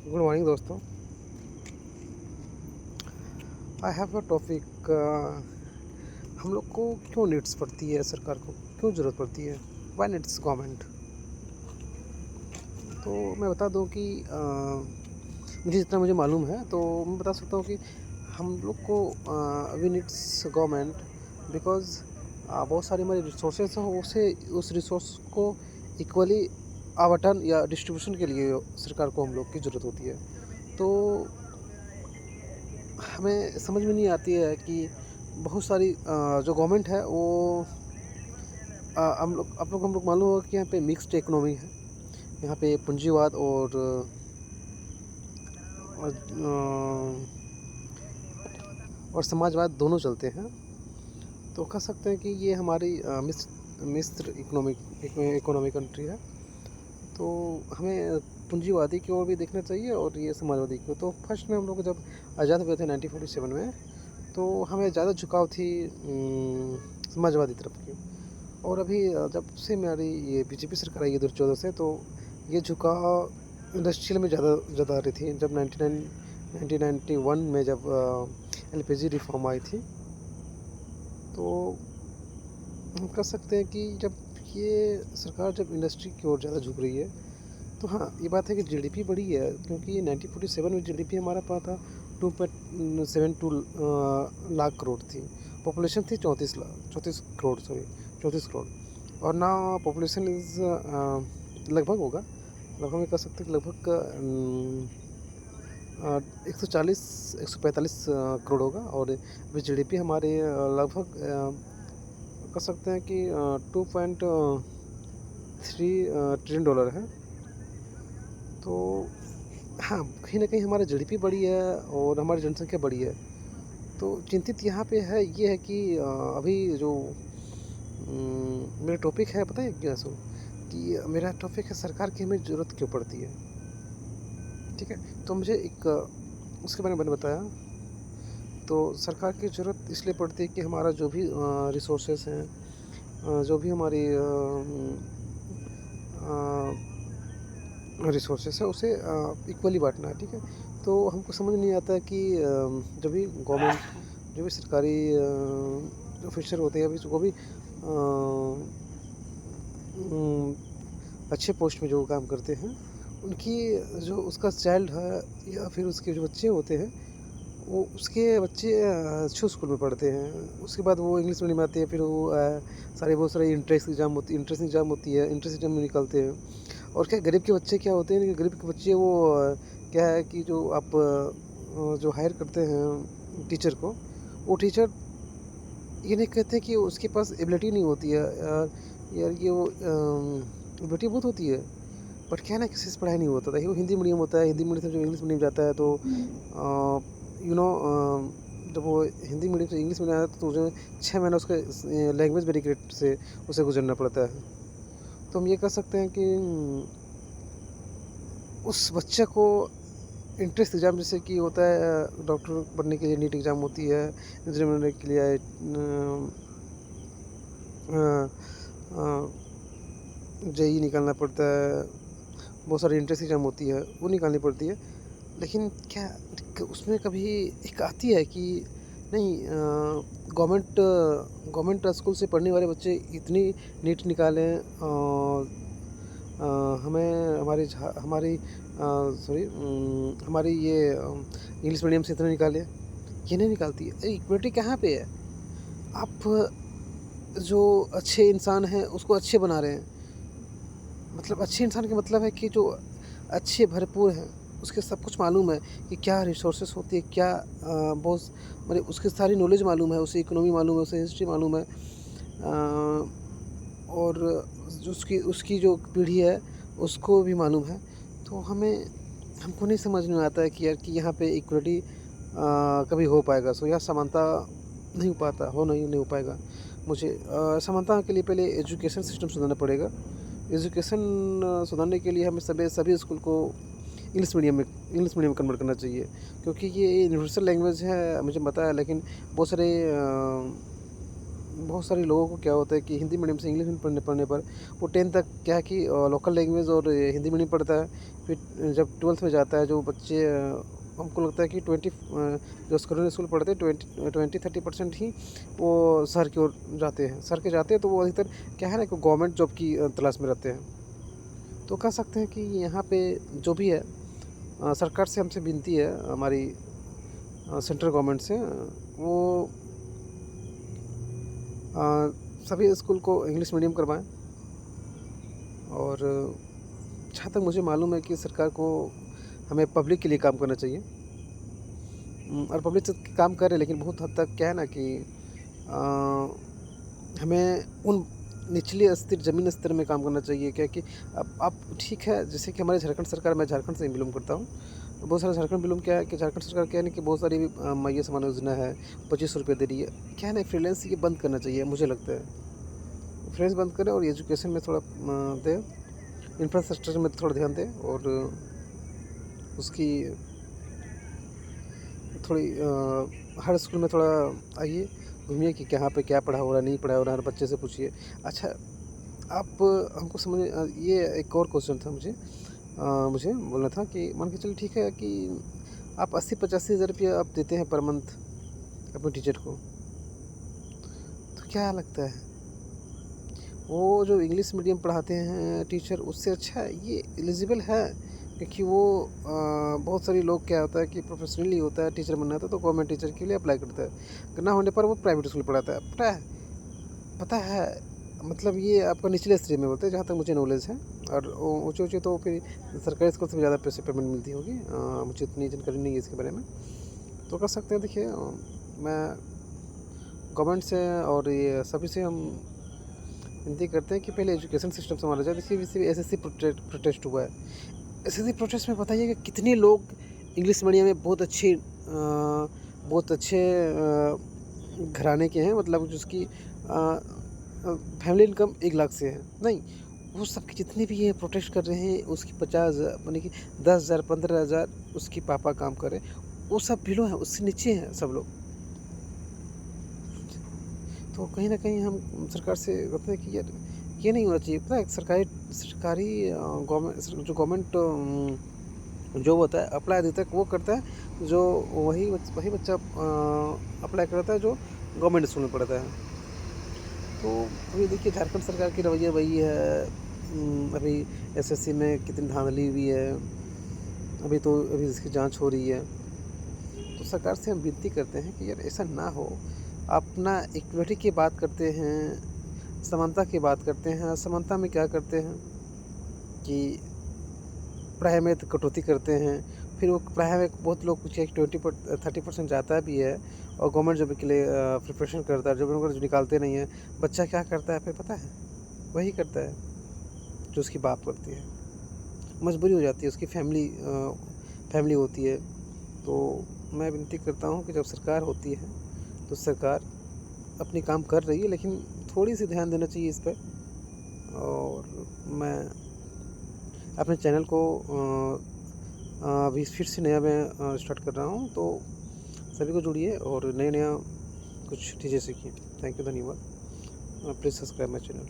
Good morning दोस्तों। I have a topic. हम लोग को क्यों नीड्स पड़ती है, सरकार को क्यों ज़रूरत पड़ती है, व्हाई नीड्स गवर्नमेंट। तो मैं बता दूं कि मुझे जितना मुझे मालूम है तो मैं बता सकता हूँ कि हम लोग को वी नीड्स गवर्नमेंट बिकॉज बहुत सारे हमारे रिसोर्सेज हैं, उसे उस रिसोर्स को इक्वली आवंटन या डिस्ट्रीब्यूशन के लिए सरकार को हम लोग की ज़रूरत होती है। तो हमें समझ में नहीं आती है कि बहुत सारी जो गवर्नमेंट है वो हम लोग मालूम होगा कि यहाँ पे मिक्स्ड इकोनॉमी है। यहाँ पे पूंजीवाद और समाजवाद दोनों चलते हैं। तो कह सकते हैं कि ये हमारी मिस्र इकोनॉमिक कंट्री है। तो हमें पूंजीवादी की ओर भी देखना चाहिए और ये समाजवादी की ओर। तो फर्स्ट में हम लोग जब आज़ाद हुए थे 1947 में, तो हमें ज़्यादा झुकाव थी समाजवादी तरफ की। और अभी जब से हमारी ये बीजेपी सरकार आई है 2014 से, तो ये झुकाव इंडस्ट्रियल में ज़्यादा ज़्यादा आ रही थी। जब 1991 में जब एलपीजी रिफॉर्म आई थी, तो हम कह सकते हैं कि जब ये सरकार जब इंडस्ट्री की ओर ज़्यादा झुक रही है, तो हाँ ये बात है कि जीडीपी बढ़ी है। क्योंकि 1947 में जीडीपी हमारा पास था 2.72 लाख करोड़ थी। पॉपुलेशन थी 34 करोड़। और ना पॉपुलेशन इज़ लगभग होगा, लगभग में कह सकते हैं कि लगभग 140-145 करोड़ होगा। और अभी जीडीपी हमारे लगभग कह सकते हैं कि 2.3 ट्रिलियन डॉलर है। तो हाँ, कहीं ना कहीं हमारा जीडीपी बढ़ी है और हमारी जनसंख्या बढ़ी है। तो चिंतित यहाँ पे है ये है कि अभी जो मेरा टॉपिक है, पता है क्या सो, कि मेरा टॉपिक है सरकार की हमें ज़रूरत क्यों पड़ती है। ठीक है, तो मुझे एक उसके बारे में मैंने बताया। तो सरकार की ज़रूरत इसलिए पड़ती है कि हमारा जो भी रिसोर्सेस हैं, जो भी हमारी रिसोर्सेस है, उसे इक्वली बांटना है। ठीक है, तो हमको समझ नहीं आता है कि जब भी गवर्नमेंट, जो भी सरकारी ऑफिसर होते हैं, अभी वो भी अच्छे पोस्ट में जो काम करते हैं, उनकी जो उसका चाइल्ड है या फिर उसके जो बच्चे होते हैं, वो उसके बच्चे अच्छे स्कूल में पढ़ते हैं। उसके बाद वो इंग्लिश मीडियम में आते हैं, फिर वो बहुत सारे इंट्रेंस एग्ज़ाम होती है, इंट्रेंस एग्ज़ाम में निकलते हैं। और क्या गरीब के बच्चे क्या होते हैं, गरीब के बच्चे वो क्या है कि जो आप जो हायर करते हैं टीचर को, वो टीचर ये नहीं कहते कि उसके पास एबिलिटी नहीं होती है यार। यार ये वो एबिलिटी बहुत होती है, बट क्या है ना, किसी से पढ़ाई नहीं होता था। वो हिंदी मीडियम होता है, हिंदी मीडियम से जो इंग्लिश मीडियम जाता है, तो यू नो जब वो हिंदी मीडियम से इंग्लिश मीडियम आता है, तो उसे 6 महीना उसका लैंग्वेज बैरियर से उसे गुजरना पड़ता है। तो हम ये कह सकते हैं कि उस बच्चे को इंट्रेंस एग्ज़ाम जैसे कि होता है, डॉक्टर बनने के लिए नीट एग्ज़ाम होती है, इंजीनियर बनने के लिए जेई निकालना पड़ता है, बहुत सारी इंट्रेंस एग्ज़ाम होती है, वो निकालनी पड़ती है। लेकिन क्या उसमें कभी एक आती है कि नहीं, गवर्नमेंट स्कूल से पढ़ने वाले बच्चे इतनी नीट निकालें और हमें हमारी ये इंग्लिश मीडियम से इतना निकाले, ये नहीं निकालती है। इक्वलिटी कहाँ पे है? आप जो अच्छे इंसान हैं उसको अच्छे बना रहे हैं। मतलब अच्छे इंसान का मतलब है कि जो अच्छे भरपूर हैं, उसके सब कुछ मालूम है कि क्या रिसोर्सेस होती है, क्या बहुत मतलब उसकी सारी नॉलेज मालूम है, उसे इकोनॉमी मालूम है, उसे हिस्ट्री मालूम है। और जो उसकी जो पीढ़ी है उसको भी मालूम है। तो हमको नहीं समझ में आता है कि यार कि यहाँ पे इक्वलिटी कभी हो पाएगा। सो यह समानता नहीं हो पाता, नहीं हो पाएगा। मुझे समानता के लिए पहले एजुकेशन सिस्टम सुधारना पड़ेगा। एजुकेशन सुधारने के लिए हमें सभी स्कूल को इंग्लिश मीडियम में कन्वर्ट करना चाहिए। क्योंकि ये यूनिवर्सल लैंग्वेज है, मुझे पता है, लेकिन बहुत सारे बहुत सारे लोगों को क्या होता है कि हिंदी मीडियम से इंग्लिश मीडियम पढ़ने पढ़ने पर वो 10 तक क्या है कि लोकल लैंग्वेज और हिंदी मीडियम पढ़ता है। फिर जब 12th में जाता है जो बच्चे हमको लगता है कि जो स्कूल पढ़ते हैं 20-30% ही वो शहर की ओर जाते हैं। शहर के जाते हैं तो वो अधिकतर क्या है ना कि गवर्नमेंट जॉब की तलाश में रहते हैं। तो कह सकते हैं कि यहाँ पे जो भी है सरकार से हमसे विनती है हमारी सेंट्रल गवर्नमेंट से वो सभी स्कूल को इंग्लिश मीडियम करवाएं। और जहाँ तक मुझे मालूम है कि सरकार को हमें पब्लिक के लिए काम करना चाहिए। और पब्लिक से काम कर रहे हैं लेकिन बहुत हद तक क्या है ना कि हमें उन निचले स्तर ज़मीन स्तर में काम करना चाहिए। क्या कि अब ठीक है जैसे कि हमारे झारखंड सरकार, मैं झारखंड से बिलोंग करता हूँ। तो बहुत सारे झारखंड बिलोंग क्या है कि झारखंड सरकार क्या है ना कि बहुत सारी माह्य समान योजना है, 25 रुपये दे रही है। क्या है ना फ्रीलांस ये बंद करना चाहिए मुझे लगता है। फ्रीलांस बंद करें और एजुकेशन में थोड़ा दें, इंफ्रास्ट्रक्चर में थोड़ा ध्यान दें और उसकी थोड़ी हर स्कूल में थोड़ा आइए, घूमिए कि कहाँ पे क्या पढ़ा हो रहा है, नहीं पढ़ा हो रहा है, हर बच्चे से पूछिए। अच्छा, आप हमको समझ ये एक और क्वेश्चन था मुझे बोलना था कि मान के चलिए ठीक है कि आप 80-85 हज़ार रुपया आप देते हैं पर मंथ अपने टीचर को, तो क्या लगता है वो जो इंग्लिश मीडियम पढ़ाते हैं टीचर उससे अच्छा ये एलिजिबल है? क्योंकि वो बहुत सारे लोग क्या होता है कि प्रोफेशनली होता है टीचर बनना था तो गवर्नमेंट टीचर के लिए अप्लाई करता है, ना होने पर वो प्राइवेट स्कूल पढ़ाता है। पता है मतलब ये आपका निचले स्तर में बोलते हैं जहाँ तक मुझे नॉलेज है। और ऊँचे तो फिर सरकारी स्कूल से ज़्यादा पैसे पेमेंट मिलती होगी। मुझे इतनी जानकारी नहीं है इसके बारे में। तो कर सकते हैं देखिए मैं गवर्नमेंट से और ये सभी से हम विनती करते हैं कि पहले एजुकेशन सिस्टम संभाला जाए। देखिए एसएससी प्रोटेस्ट हुआ है। एसएससी प्रोटेस्ट में बताइए कि कितने लोग इंग्लिश मीडियम में बहुत अच्छे घराने के हैं, मतलब जिसकी फैमिली इनकम 1 लाख से है नहीं, वो सब के जितने भी ये प्रोटेस्ट कर रहे हैं उसकी 50 यानी कि 10,000 15,000 उसकी पापा काम कर रहे हैं, वो सब बिलो हैं, उससे नीचे हैं सब लोग। तो कहीं ना कहीं हम सरकार से कहते हैं कि यार ये नहीं होना चाहिए। पता है सरकारी गवर्नमेंट जो गवर्नमेंट जॉब होता है अप्लाई अभी तक वो करता है जो वही बच्चा अप्लाई करता है जो गवर्नमेंट स्कूल में पढ़ता है। तो अभी देखिए झारखंड सरकार की रवैया वही है। अभी एसएससी में कितनी धांधली हुई है, अभी इसकी जांच हो रही है। तो सरकार से हम विनती करते हैं कि यार ऐसा ना हो। अपना इक्विटी की बात करते हैं, समानता की बात करते हैं, असमानता में क्या करते हैं कि पढ़ाई में तो कटौती करते हैं। फिर वो पढ़ाई में बहुत लोग कुछ 30% जाता भी है और गवर्नमेंट जॉब के लिए प्रिपरेशन करता है, जो निकालते नहीं है। बच्चा क्या करता है फिर पता है, वही करता है जो उसकी बाप करती है। मजबूरी हो जाती है, उसकी फैमिली होती है। तो मैं विनती करता हूँ कि जब सरकार होती है तो सरकार अपनी काम कर रही है लेकिन थोड़ी सी ध्यान देना चाहिए इस पर। और मैं अपने चैनल को अभी फिर से नया मैं स्टार्ट कर रहा हूँ, तो सभी को जुड़िए और नया कुछ चीज़ें सीखिए। थैंक यू, धन्यवाद। Please subscribe my channel.